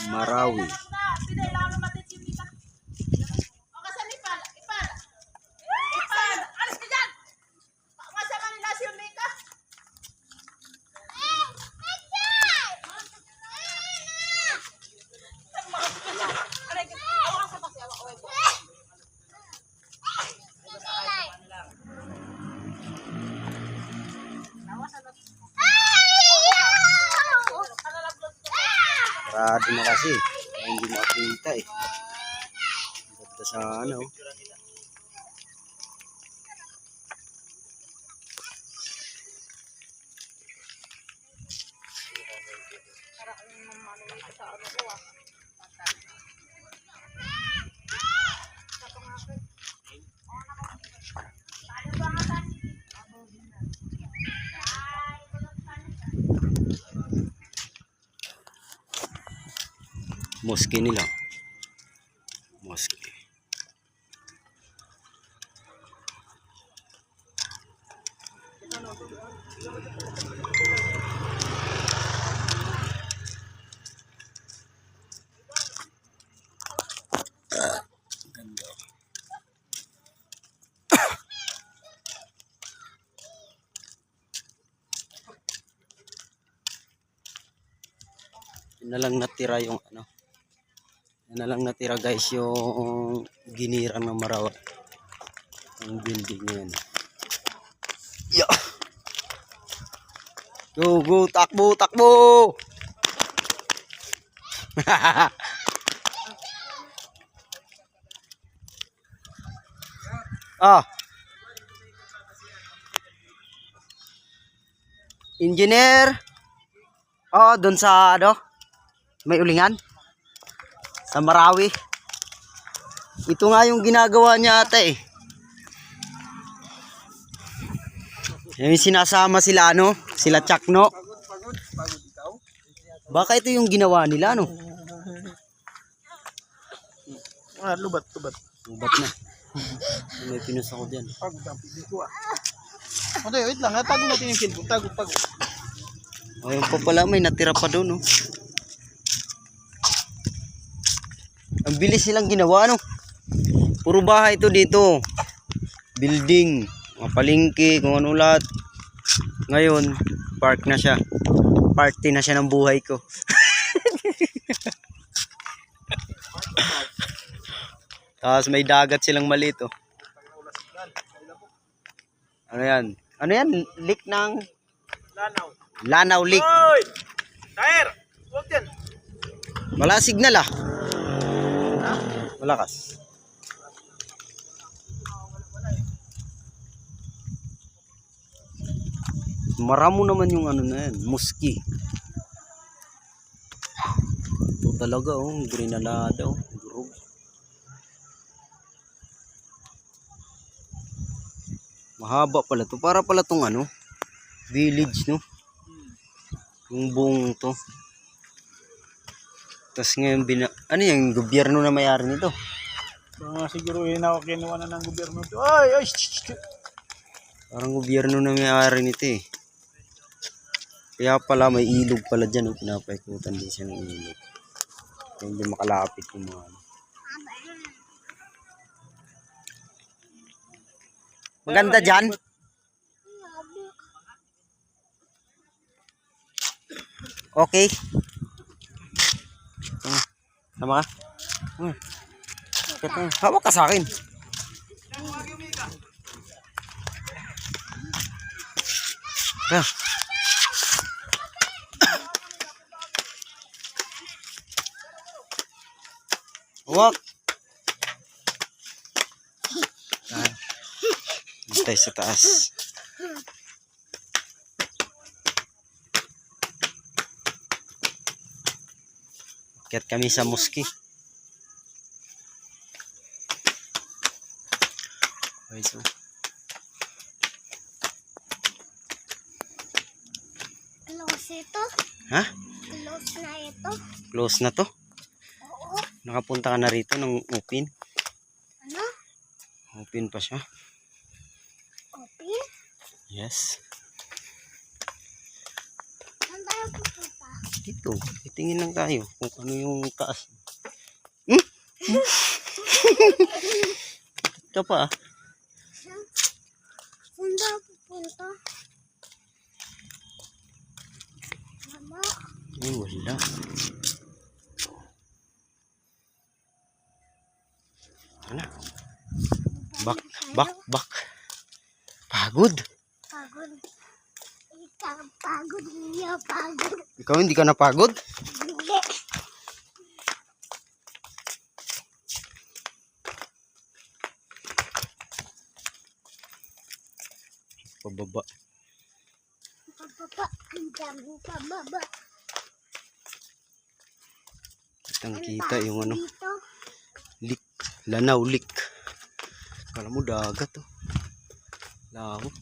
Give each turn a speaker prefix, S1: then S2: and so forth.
S1: Marawi. Sarado na kasi. Hindi makita eh. Ganda sa ano. Moske nila. Moske. Ganda. Yun na lang natira yung ano. Yan na lang natira guys yung ginirang ng Marawi. Ang building yan. Yeah. Go, go, takbo, takbo! Ah. Engineer. Oh, doon sa ano? May ulingan? Sa Marawi. Ito nga yung ginagawa niya ata eh. Yung sinasama sila ano, sila Chakno. Baka ito yung ginawa nila no.
S2: Lubat.
S1: Lubat na. May pinus ako diyan.
S2: Okay, wait lang. Tago natin yung film. Tago.
S1: Ayun pa pala may natira pa doon no. Ang bilis silang ginawa no. Puro bahay ito dito. Building, mga palengke, kung ano lahat. Ngayon, park na siya. Party na siya ng buhay ko. Tapos may dagat silang maliit oh. Ano yan? Ano yan? Leak ng Lanao Leak.
S2: Hoy! Tair! Huwag yan.
S1: Wala signal ah. Malakas. Maramo naman yung ano na yan, muski. Ito talaga oh, grenada oh, durog. Mahaba pala to, para pala tong ano, village no. Yung buong to. Tapos ngayon ano yung gobyerno na may-ari nito?
S2: Siguro kinuha na ng gobyerno ito. Ay!
S1: Parang gobyerno na may-ari nito eh. Kaya pala may ilog pala dyan. Pinapaikutan din siya ng ilog. Kaya hindi makalapit yung mga ano. Maganda dyan. Okay. Sama ka? Hawak ka sa akin. Hawak. Hintay sa taas. Akyat kami sa moski. Okay, so.
S3: Close ito?
S1: Ha?
S3: Close na ito?
S1: Close na to?
S3: Oo.
S1: Nakapunta ka na rito ng open?
S3: Ano?
S1: Open pa siya?
S3: Open?
S1: Yes.
S3: Saan tayo pupunta?
S1: Dito, titingin lang tayo kung ano yung taas. Ito pa ah.
S3: Saan daw pupunta? Mama,
S1: Ay, wala. Ano? Bak. Pagod.
S3: pagod. Ikaw, pagod niya, pagod.
S1: Ikaw hindi ka napagod?
S3: Hindi.
S1: Pababa.
S3: Pababa, ang daming pababa.
S1: Kitang kita yung ano,
S3: Dito,
S1: lik. Lanaw lik. Kala mo dagat oh. Lawak.